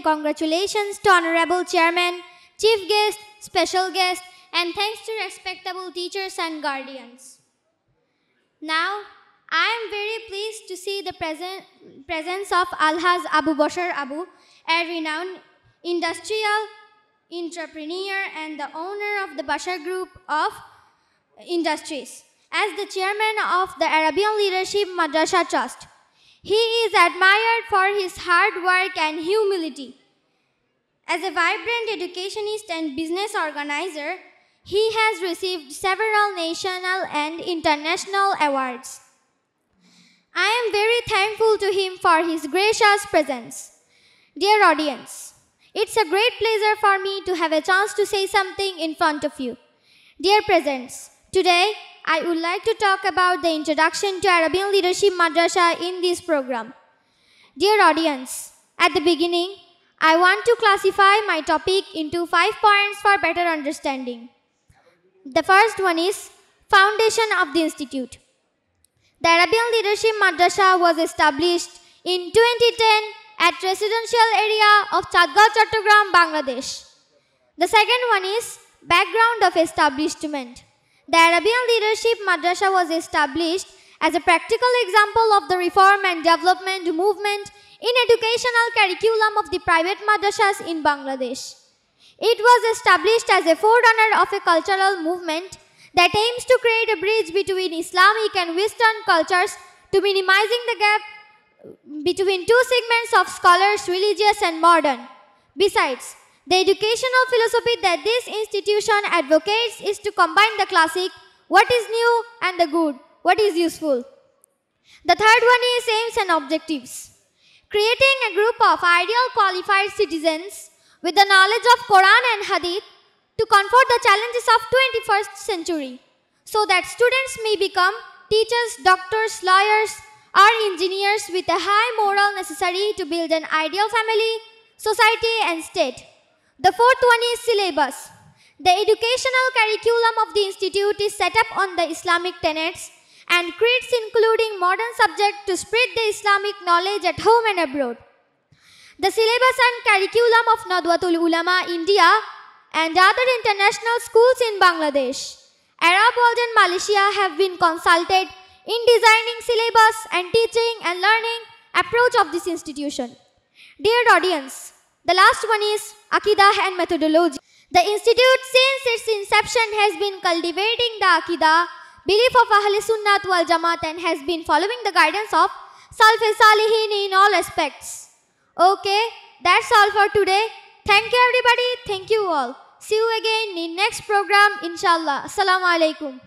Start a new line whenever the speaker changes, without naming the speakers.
and congratulations to Honorable Chairman, Chief Guest, Special Guest, and thanks to respectable teachers and guardians. Now, I am very pleased to see the presence of Alhaj Abu Bashar Abu, a renowned industrial entrepreneur and the owner of the Bashar Group of Industries, as the chairman of the Arabian Leadership Madrasa Trust. He is admired for his hard work and humility. As a vibrant educationist and business organizer, he has received several national and international awards. I am very thankful to him for his gracious presence. Dear audience, it's a great pleasure for me to have a chance to say something in front of you. Dear presents, today I would like to talk about the introduction to Arabian Leadership Madrasa in this program. Dear audience, at the beginning, I want to classify my topic into 5 points for better understanding. The first one is Foundation of the Institute. The Arabian Leadership Madrasa was established in 2010 at residential area of Chatgaon, Chattogram, Bangladesh. The second one is Background of Establishment. The Arabian Leadership Madrasa was established as a practical example of the reform and development movement in educational curriculum of the private madrasas in Bangladesh. It was established as a forerunner of a cultural movement that aims to create a bridge between Islamic and Western cultures to minimizing the gap between two segments of scholars, religious and modern. Besides, the educational philosophy that this institution advocates is to combine the classic, what is new, and the good, what is useful. The third one is aims and objectives. Creating a group of ideal qualified citizens with the knowledge of Quran and Hadith to confront the challenges of 21st century so that students may become teachers, doctors, lawyers, or engineers with a high moral necessary to build an ideal family, society and state. The fourth one is syllabus. The educational curriculum of the institute is set up on the Islamic tenets and creeds including modern subjects to spread the Islamic knowledge at home and abroad. The syllabus and curriculum of Nadwatul Ulama India and other international schools in Bangladesh, Arab world and Malaysia have been consulted in designing syllabus and teaching and learning approach of this institution. Dear audience, the last one is Aqidah and methodology. The institute since its inception has been cultivating the Aqidah, belief of Ahl Sunnat wal Jamaat and has been following the guidance of Salaf Salihin in all aspects. Okay, that's all for today. Thank you everybody. Thank you all. See you again in next program, inshallah. Assalamu alaikum.